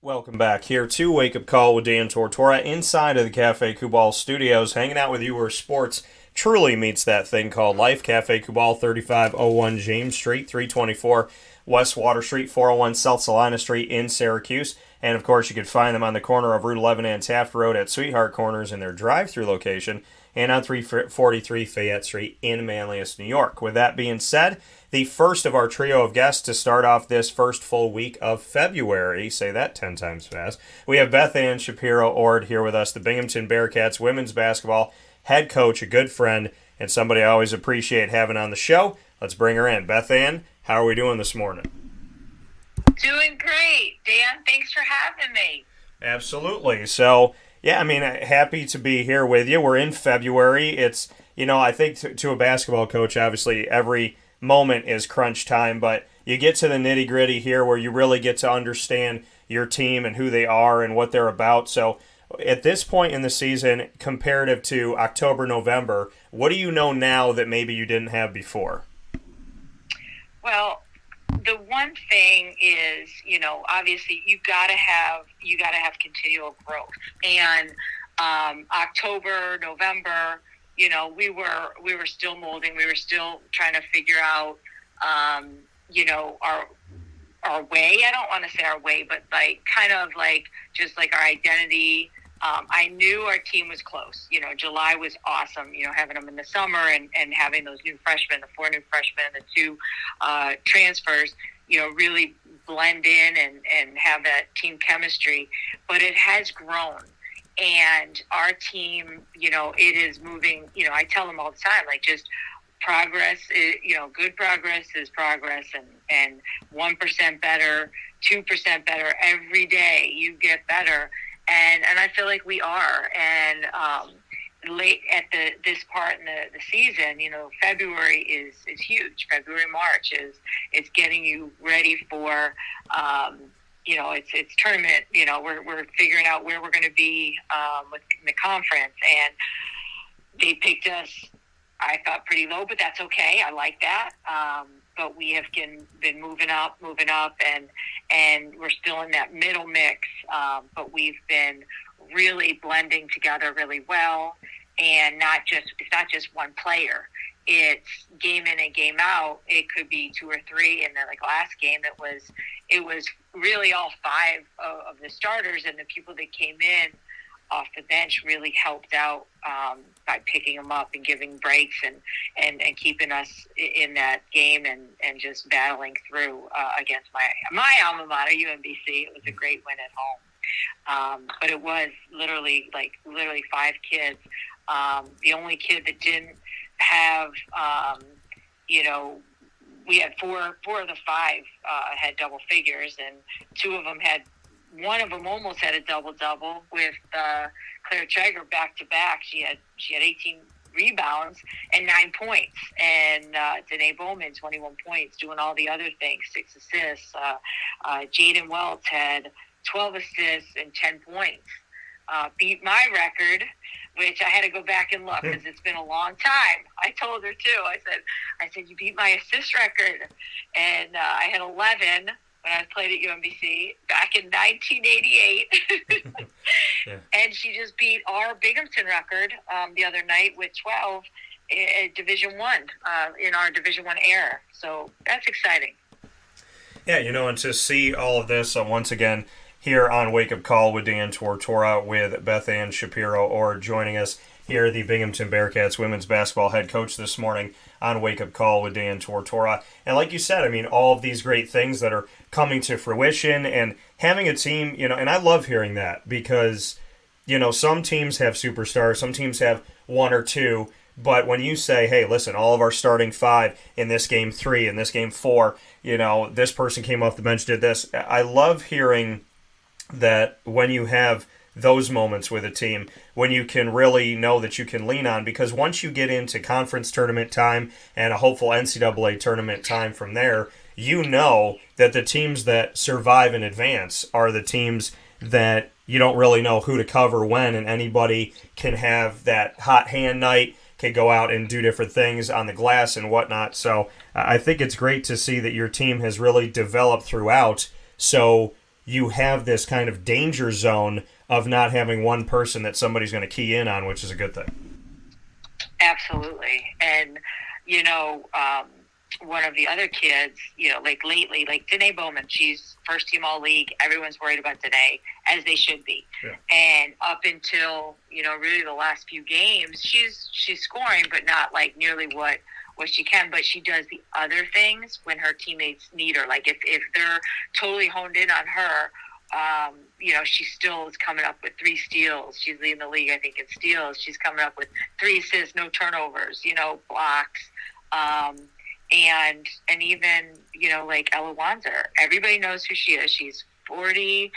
Welcome back here to Wake Up Call with Dan Tortora inside of the Cafe Kubal studios, hanging out with you where sports truly meets that thing called life. Cafe Kubal, 3501 James Street, 324 West Water Street, 401 South Salina Street in Syracuse. And of course, you can find them on the corner of Route 11 and Taft Road at Sweetheart Corners in their drive-through location, and on 343 Fayette Street in Manlius, New York. With that being said, the first of our trio of guests to start off this first full week of February, say that 10 times fast, we have Bethann Shapiro-Ord here with us, the Binghamton Bearcats women's basketball head coach, a good friend, and somebody I always appreciate having on the show. Let's bring her in. Bethann, how are we doing this morning? Doing great, Dan. Thanks for having me. Absolutely. So, yeah, I mean, happy to be here with you. We're in February. It's, I think to a basketball coach, obviously, every moment is crunch time, but you get to the nitty gritty here where you really get to understand your team and who they are and what they're about. So at this point in the season, comparative to October, November, what do you know now that maybe you didn't have before? Well, the one thing is, obviously you gotta have continual growth. And October, November, we were still molding. We were still trying to figure out, our way. I don't want to say our way, but just our identity. I knew our team was close. July was awesome, having them in the summer and having those new freshmen, the 4 new freshmen, the 2 transfers, really blend in and have that team chemistry. But it has grown. And our team, it is moving, I tell them all the time, just progress, good progress is progress, and 1% better, 2% better every day. You get better. And I feel like we are. And late at this part in the season, February is huge. February, March is getting you ready for it's tournament. We're figuring out where we're going to be with the conference, and they picked us, I thought, pretty low, but that's okay. I like that. But we have been moving up, and we're still in that middle mix. But we've been really blending together really well, and it's not just one player. It's game in and game out. It could be 2 or 3, and then last game it was really all 5 of the starters, and the people that came in off the bench really helped out by picking them up and giving breaks and keeping us in that game and just battling through against my alma mater, UMBC. It was a great win at home. But it was literally 5 kids. The only kid that didn't have, we had four of the 5 had double figures, and 2 of them one of them almost had a double-double with Claire Traeger back-to-back. She had 18 rebounds and 9 points. And Danae Bowman, 21 points, doing all the other things, 6 assists. Jaden Welts had 12 assists and 10 points. Beat my record, which I had to go back and look because it's been a long time. I told her, too. I said, you beat my assist record. And I had 11 when I played at UMBC back in 1988. Yeah. And she just beat our Binghamton record the other night with 12 at Division I in our Division I era. So that's exciting. Yeah, and to see all of this once again here on Wake Up Call with Dan Tortora with Bethann Shapiro-Ord joining us here, the Binghamton Bearcats women's basketball head coach this morning on Wake Up Call with Dan Tortora. And like you said, I mean, all of these great things that are coming to fruition and having a team, and I love hearing that because, some teams have superstars, some teams have 1 or 2, but when you say, hey, listen, all of our starting 5 in this game 3, in this game 4, this person came off the bench, did this. I love hearing that when you have those moments with a team, when you can really know that you can lean on, because once you get into conference tournament time and a hopeful NCAA tournament time from there, that the teams that survive in advance are the teams that you don't really know who to cover when, and anybody can have that hot hand night, can go out and do different things on the glass and whatnot. So I think it's great to see that your team has really developed throughout. So you have this kind of danger zone of not having one person that somebody's going to key in on, which is a good thing. Absolutely. And, one of the other kids, like lately, like Danae Bowman, she's first team all league. Everyone's worried about Danae, as they should be. Yeah. And up until, really the last few games, she's scoring, but not like nearly what she can. But she does the other things when her teammates need her. Like if they're totally honed in on her, she still is coming up with 3 steals. She's leading the league, I think, in steals. She's coming up with 3 assists, no turnovers, blocks. And even, like Ella Wanzer, everybody knows who she is. She's 40.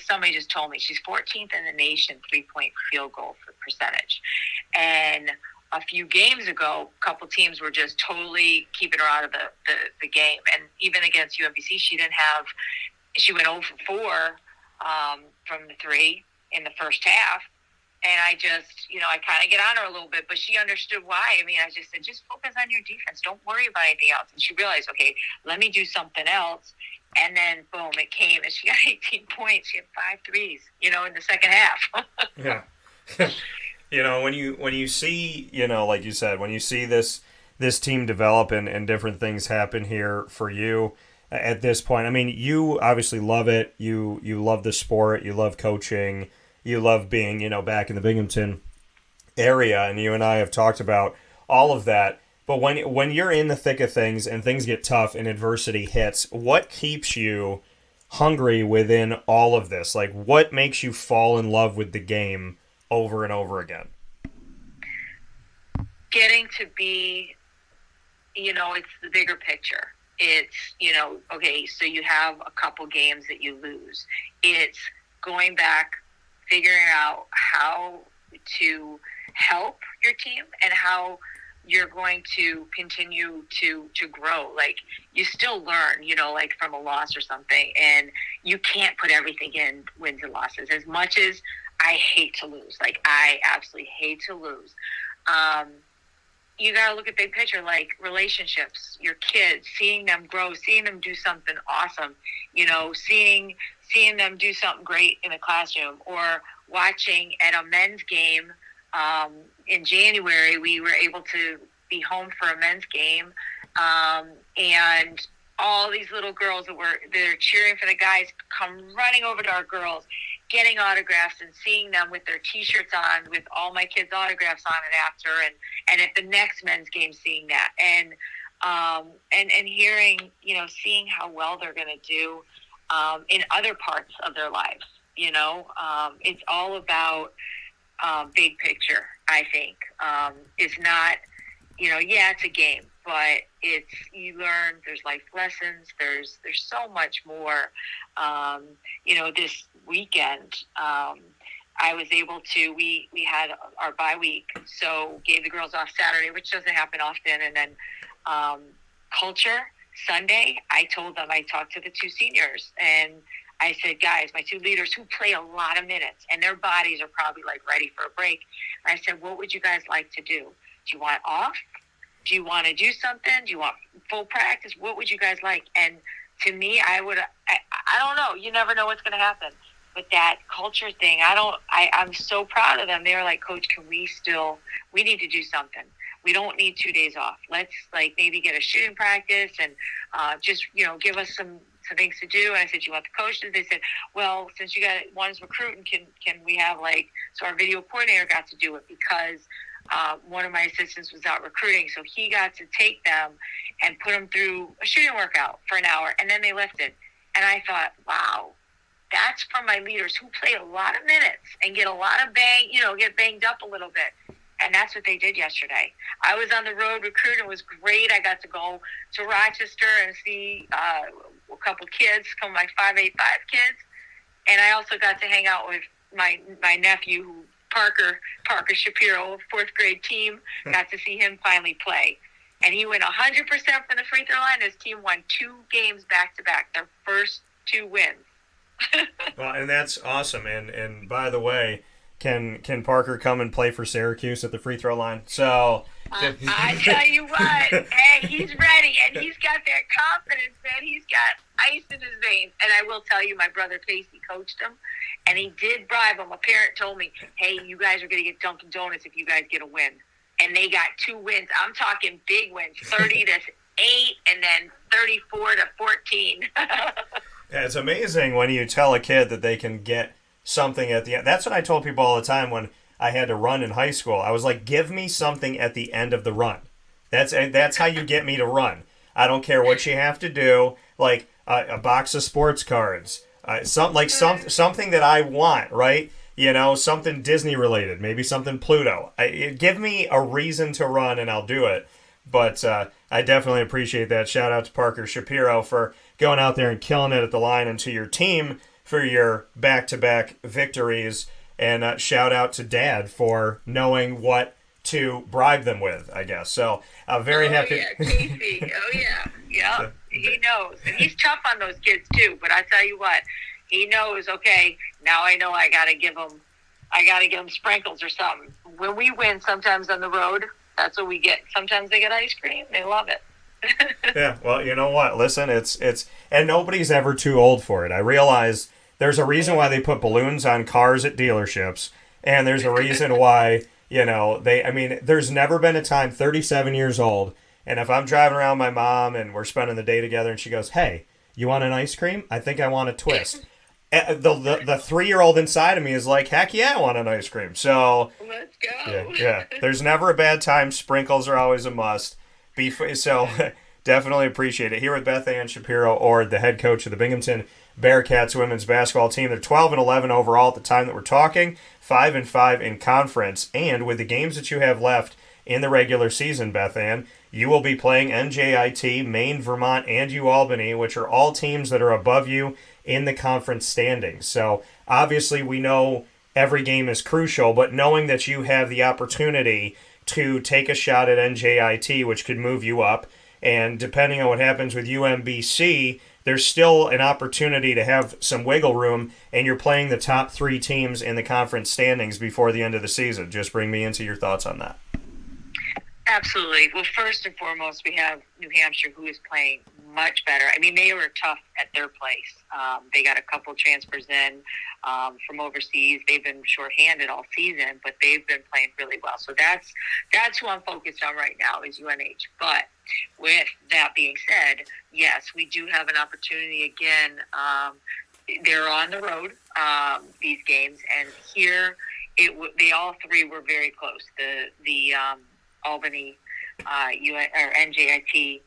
Somebody just told me she's 14th in the nation 3-point field goal percentage. And a few games ago, a couple teams were just totally keeping her out of the game. And even against UMBC, she went 0 for 4 from the 3 in the first half. And I just, I kind of get on her a little bit, but she understood why. I mean, I just said, just focus on your defense. Don't worry about anything else. And she realized, okay, let me do something else. And then, boom, it came. And she got 18 points. She had 5 threes, in the second half. Yeah. When you see, like you said, when you see this team develop and different things happen here for you at this point, I mean, you obviously love it. You love the sport. You love coaching. You love being, back in the Binghamton area, and you and I have talked about all of that. But when you're in the thick of things and things get tough and adversity hits, what keeps you hungry within all of this? Like, what makes you fall in love with the game over and over again? Getting to be, it's the bigger picture. It's, okay, so you have a couple games that you lose. It's going back, figuring out how to help your team and how you're going to continue to grow. Like, you still learn, like from a loss or something, and you can't put everything in wins and losses. As much as I hate to lose, like I absolutely hate to lose, you got to look at big picture, like relationships, your kids, seeing them grow, seeing them do something awesome, seeing them do something great in the classroom, or watching at a men's game. In January, we were able to be home for a men's game, and all these little girls they're cheering for the guys come running over to our girls, getting autographs, and seeing them with their T-shirts on with all my kids' autographs on it after, and at the next men's game, seeing that, and hearing, seeing how well they're going to do in other parts of their lives. It's all about big picture, I think. It's not, it's a game, but you learn, there's life lessons, there's so much more. This weekend, I was able to, we had our bye week, so gave the girls off Saturday, which doesn't happen often, and then culture Sunday, I told them, I talked to the 2 seniors, and I said, guys, my 2 leaders who play a lot of minutes, and their bodies are probably like ready for a break. And I said, what would you guys like to do? Do you want off? Do you want to do something? Do you want full practice? What would you guys like? And to me, I don't know. You never know what's going to happen. But that culture thing, I'm so proud of them. They were like, Coach, we need to do something. We don't need 2 days off. Let's maybe get a shooting practice and just, give us some things to do. And I said, you want the coaches? They said, well, since you got one's recruiting, can we have so our video coordinator got to do it because one of my assistants was out recruiting. So he got to take them and put them through a shooting workout for an hour, and then they lifted. And I thought, wow, that's from my leaders who play a lot of minutes and get a lot of get banged up a little bit. And that's what they did yesterday. I was on the road recruiting. It was great. I got to go to Rochester and see a couple kids, some of my 585 kids. And I also got to hang out with my nephew, Parker Shapiro, 4th grade team. Got to see him finally play. And he went 100% from the free throw line. His team won 2 games back-to-back, their first 2 wins. Well, and that's awesome. And by the way, can Parker come and play for Syracuse at the free throw line? So I tell you what, hey, he's ready, and he's got that confidence, man. He's got ice in his veins. And I will tell you, my brother Casey coached him, and he did bribe him. A parent told me, hey, you guys are going to get Dunkin' Donuts if you guys get a win. And they got 2 wins. I'm talking big wins, 30-8, and then 34-14. Yeah, it's amazing when you tell a kid that they can get something at the end. That's what I told people all the time when I had to run in high school. I was like, give me something at the end of the run. That's how you get me to run. I don't care what you have to do, like a box of sports cards, something that I want, right? You know, something Disney related, maybe something Pluto. Give me a reason to run and I'll do it. But I definitely appreciate that. Shout out to Parker Shapiro for going out there and killing it at the line, and to your team for your back-to-back victories. And shout out to Dad for knowing what to bribe them with, I guess. So I'm very happy. Yeah, Casey. Oh, yeah. Yeah, he knows. And he's tough on those kids, too. But I tell you what, he knows, okay, now I know I got to give them sprinkles or something. When we win sometimes on the road, that's what we get. Sometimes they get ice cream. They love it. Yeah, well, you know what? Listen, it's and nobody's ever too old for it. I realize there's a reason why they put balloons on cars at dealerships, and there's a reason why, there's never been a time, 37 years old, and if I'm driving around with my mom and we're spending the day together and she goes, hey, you want an ice cream? I think I want a twist. The 3-year-old inside of me is like, heck yeah, I want an ice cream. So let's go. Yeah. There's never a bad time. Sprinkles are always a must. So definitely appreciate it. Here with Bethann Shapiro-Ord, the head coach of the Binghamton Bearcats women's basketball team. They're 12-11 overall at the time that we're talking, 5-5 in conference. And with the games that you have left in the regular season, Bethann, you will be playing NJIT, Maine, Vermont, and UAlbany, which are all teams that are above you in the conference standings. So obviously we know every game is crucial, but knowing that you have the opportunity to take a shot at NJIT, which could move you up, and depending on what happens with UMBC, there's still an opportunity to have some wiggle room, and you're playing the top 3 teams in the conference standings before the end of the season. Just bring me into your thoughts on that. Absolutely. Well, first and foremost, we have New Hampshire, who is playing much better. I mean, they were tough at their place. They got a couple transfers in from overseas. They've been shorthanded all season, but they've been playing really well. So that's who I'm focused on right now is UNH. But with that being said, yes, we do have an opportunity again. They're on the road, these games, and here they all 3 were very close. The Albany, or NJIT,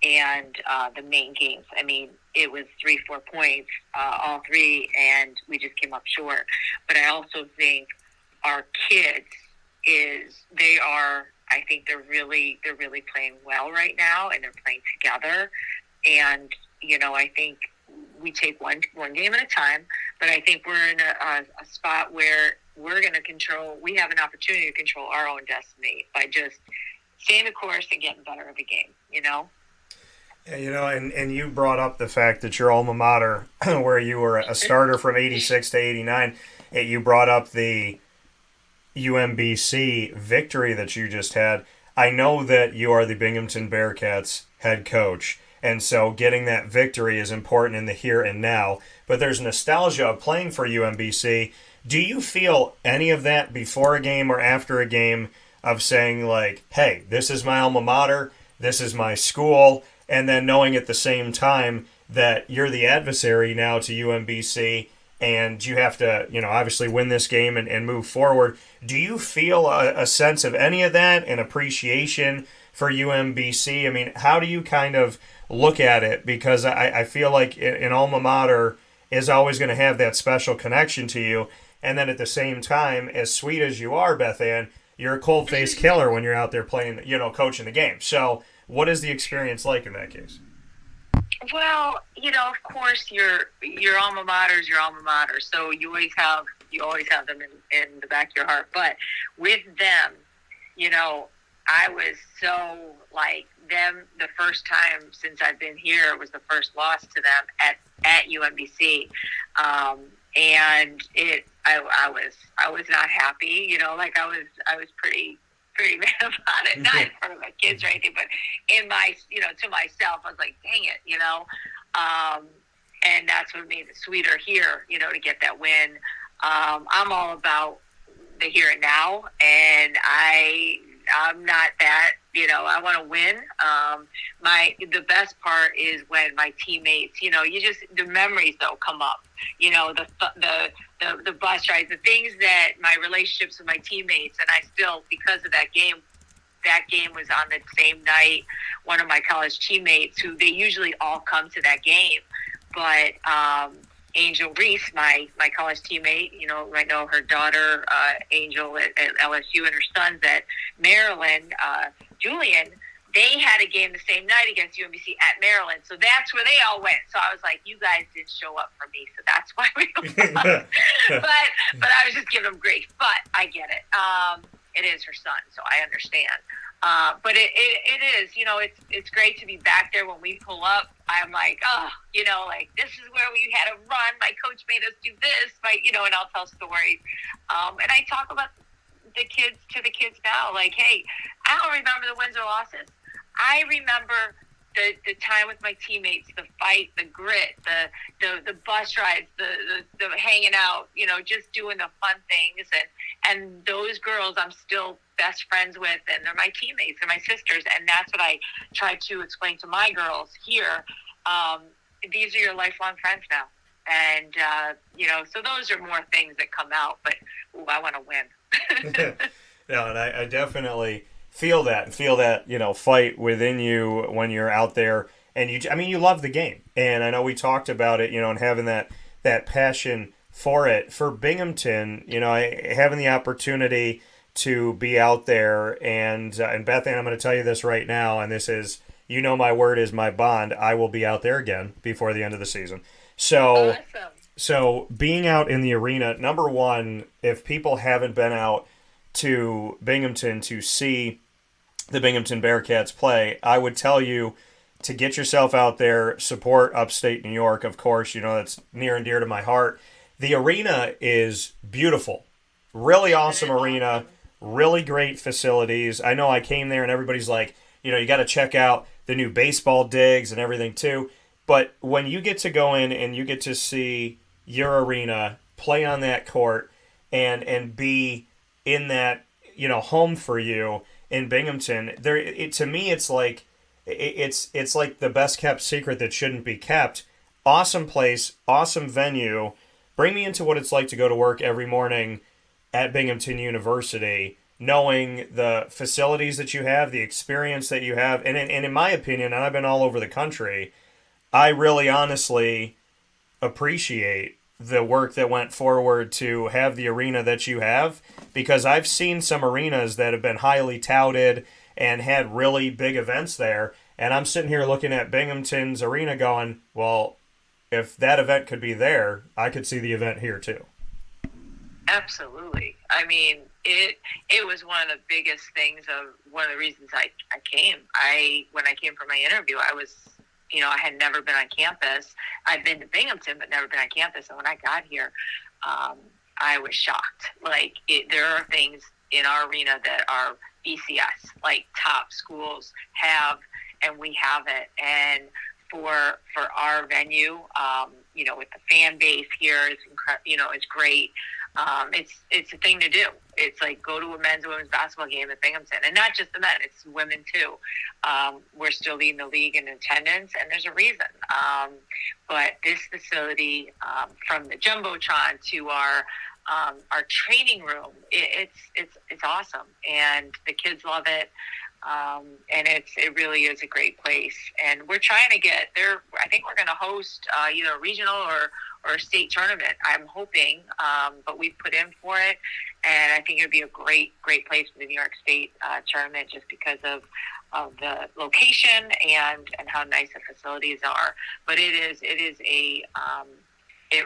and the main games. I mean, it was 3-4 points, all 3, and we just came up short. But I also think our kids I think they're really playing well right now, and they're playing together. And I think we take one game at a time. But I think we're in a spot where we're going to control. We have an opportunity to control our own destiny by just staying the course and getting better every game. Yeah, and you brought up the fact that your alma mater, where you were a starter from 86 to 89, you brought up the UMBC victory that you just had. I know that you are the Binghamton Bearcats head coach, and so getting that victory is important in the here and now, but there's nostalgia of playing for UMBC. Do you feel any of that before a game or after a game of saying, like, hey, this is my alma mater, this is my school, and then knowing at the same time that you're the adversary now to UMBC and you have to, obviously win this game and move forward? Do you feel a sense of any of that and appreciation for UMBC? I mean, how do you kind of look at it? Because I feel like an alma mater is always going to have that special connection to you. And then at the same time, as sweet as you are, Bethann, you're a cold-faced killer when you're out there playing, coaching the game. So what is the experience like in that case? Well, of course, your alma mater is your alma mater. So you always have them in the back of your heart. But with them, I was so like them the first time since I've been here. It was the first loss to them at UMBC. And I was not happy, like I was pretty mad about it, not in front of my kids or anything, but in my, to myself, I was like, dang it, and that's what made it sweeter here, to get that win. I'm all about the here and now, and I'm not that, I want to win. The best part is when my teammates, the memories though come up, the bus rides, the things that my relationships with my teammates, and I still, because of that game was on the same night. One of my college teammates, who they usually all come to that game, but Angel Reese, my college teammate, right now her daughter, Angel at LSU, and her sons at Maryland, Julian, they had a game the same night against UMBC at Maryland. So that's where they all went. So I was like, you guys didn't show up for me, so that's why we lost. but I was just giving them grief. But I get it. It is her son, so I understand. But it is, it's great to be back there. When we pull up, I'm like, like this is where we had a run. My coach made us do this, and I'll tell stories. And I talk about the kids now, like, hey, I don't remember the wins or losses. I remember the time with my teammates, the fight, the grit, the bus rides, the hanging out, just doing the fun things. And those girls I'm still best friends with, and they're my teammates, they're my sisters. And that's what I try to explain to my girls here. These are your lifelong friends now. And, so those are more things that come out, but I want to win. No, and I definitely feel that, fight within you when you're out there. And you love the game. And I know we talked about it, and having that passion for it. For Binghamton, having the opportunity to be out there, and Bethann, I'm going to tell you this right now, and this is, my word is my bond. I will be out there again before the end of the season. So, awesome. So being out in the arena, number one, if people haven't been out to Binghamton to see the Binghamton Bearcats play, I would tell you to get yourself out there, support upstate New York, of course. That's near and dear to my heart. The arena is beautiful. Really awesome arena. Really great facilities. I know I came there and everybody's like, you got to check out the new baseball digs and everything too. But when you get to go in and you get to see your arena, play on that court, and be in that, home for you in Binghamton, to me it's like it's like the best kept secret that shouldn't be kept. Awesome place, awesome venue. Bring me into what it's like to go to work every morning at Binghamton University, knowing the facilities that you have, the experience that you have, and in my opinion, and I've been all over the country, I really honestly appreciate the work that went forward to have the arena that you have, because I've seen some arenas that have been highly touted and had really big events there, and I'm sitting here looking at Binghamton's arena going, well, if that event could be there, I could see the event here too. Absolutely. I mean, it was one of the biggest things of one of the reasons I came. When I came for my interview, I was, I had never been on campus. I'd been to Binghamton, but never been on campus. And when I got here, I was shocked. Like, there are things in our arena that are BCS, like top schools have, and we have it. And for our venue, with the fan base here, it's great. It's a thing to do. It's like go to a men's and women's basketball game at Binghamton, and not just the men, it's women too. We're still leading the league in attendance, and there's a reason. But this facility, from the jumbotron to our training room, it's awesome, and the kids love it. And it really is a great place, and we're trying to get there. I think we're going to host either a regional or a state tournament. I'm hoping, but we've put in for it, and I think it would be a great place for the New York State tournament, just because of the location and how nice the facilities are. But it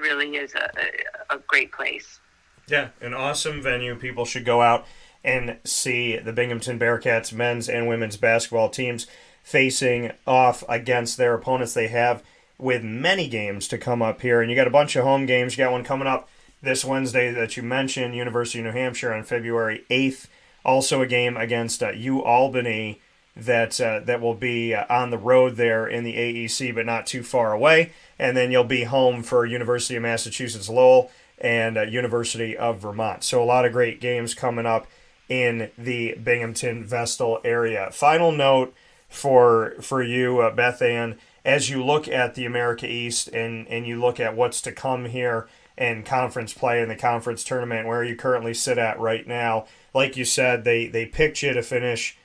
really is a great place. Yeah, an awesome venue. People should go out and see the Binghamton Bearcats men's and women's basketball teams facing off against their opponents they have, with many games to come up here. And you got a bunch of home games. You got one coming up this Wednesday that you mentioned, University of New Hampshire on February 8th. Also a game against UAlbany that will be on the road there in the AEC, but not too far away. And then you'll be home for University of Massachusetts Lowell and University of Vermont. So a lot of great games coming up in the Binghamton Vestal area. Final note for you, Bethann, as you look at the America East and you look at what's to come here in conference play in the conference tournament, where you currently sit at right now. Like you said, they picked you to finish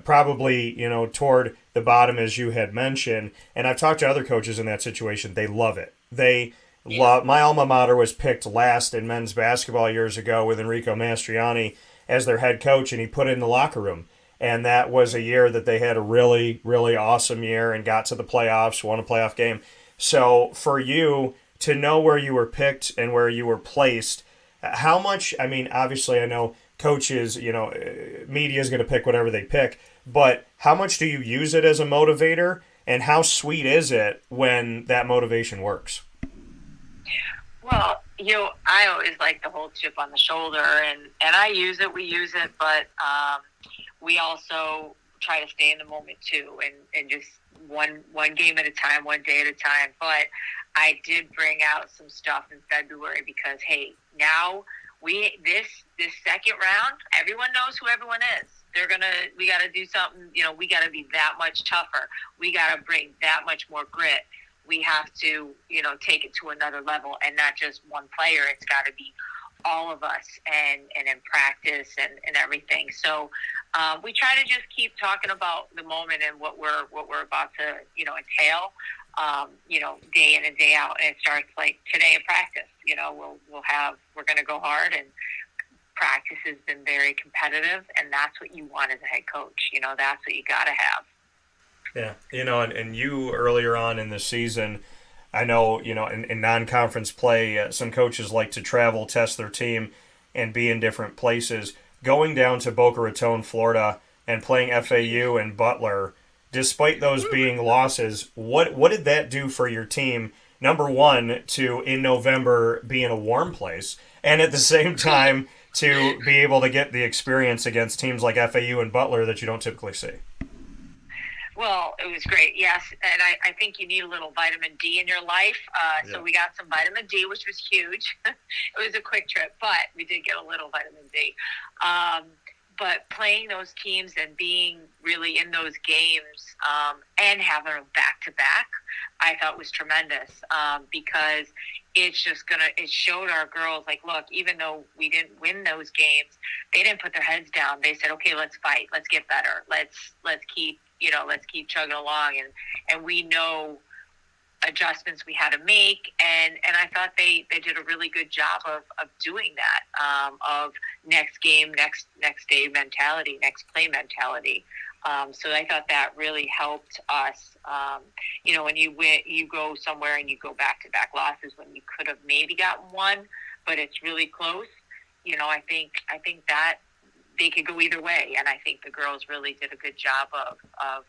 probably, toward the bottom, as you had mentioned. And I've talked to other coaches in that situation. They love it. They love. My alma mater was picked last in men's basketball years ago with Enrico Mastriani as their head coach, and he put it in the locker room. And that was a year that they had a really, really awesome year and got to the playoffs, won a playoff game. So for you to know where you were picked and where you were placed, how much, obviously I know coaches, media is going to pick whatever they pick, but how much do you use it as a motivator, and how sweet is it when that motivation works? Well, I always like the whole chip on the shoulder, and I use it, we use it, but we also try to stay in the moment too, and just one game at a time, one day at a time. But I did bring out some stuff in February because, hey, now this second round, everyone knows who everyone is. We got to do something, we got to be that much tougher. We got to bring that much more grit. We have to, take it to another level, and not just one player. It's got to be all of us and in practice and everything. So we try to just keep talking about the moment and what we're about to, entail, day in and day out. And it starts like today in practice, we're going to go hard, and practice has been very competitive, and that's what you want as a head coach. That's what you got to have. Yeah, and you earlier on in the season, I know, in non-conference play, some coaches like to travel, test their team, and be in different places. Going down to Boca Raton, Florida, and playing FAU and Butler, despite those being losses, what did that do for your team? Number one, to, in November, be in a warm place, and at the same time, to be able to get the experience against teams like FAU and Butler that you don't typically see. Well, it was great, yes, and I think you need a little vitamin D in your life, so we got some vitamin D, which was huge. It was a quick trip, but we did get a little vitamin D. But playing those teams and being really in those games and having them back-to-back, I thought was tremendous because it showed our girls, like, look, even though we didn't win those games, they didn't put their heads down. They said, okay, let's fight, let's get better, let's keep chugging along, and we know adjustments we had to make, and I thought they did a really good job of doing that, of next game, next day mentality, next play mentality. So I thought that really helped us. When you go somewhere and you go back-to-back losses when you could have maybe gotten one, but it's really close. I think that they could go either way, and I think the girls really did a good job of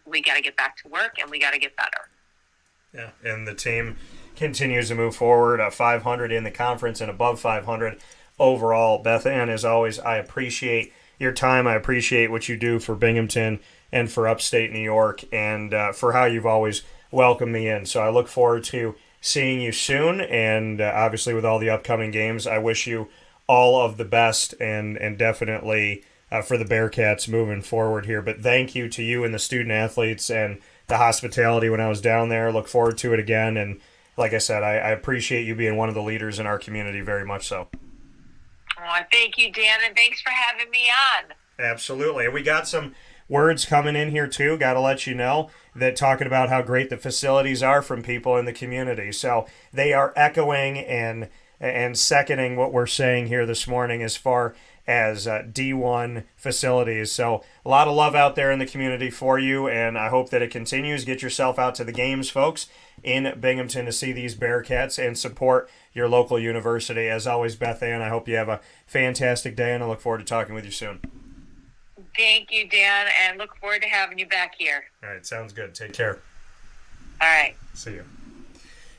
we got to get back to work and we got to get better. Yeah, and the team continues to move forward, 500 in the conference and above 500 overall. Bethann, as always, I appreciate your time. I appreciate what you do for Binghamton and for upstate New York, and for how you've always welcomed me in. So I look forward to seeing you soon, and obviously with all the upcoming games, I wish you all of the best, and definitely for the Bearcats moving forward here. But thank you to you and the student athletes and the hospitality when I was down there. Look forward to it again. And like I said, I appreciate you being one of the leaders in our community very much so. Oh, thank you, Dan, and thanks for having me on. Absolutely. And we got some words coming in here too. Got to let you know that talking about how great the facilities are from people in the community. So they are echoing and seconding what we're saying here this morning as far as D1 facilities. So a lot of love out there in the community for you, and I hope that it continues. Get yourself out to the games, folks, in Binghamton to see these Bearcats and support your local university. As always, Bethann, I hope you have a fantastic day, and I look forward to talking with you soon. Thank you, Dan, and look forward to having you back here. All right, sounds good. Take care. All right. See you.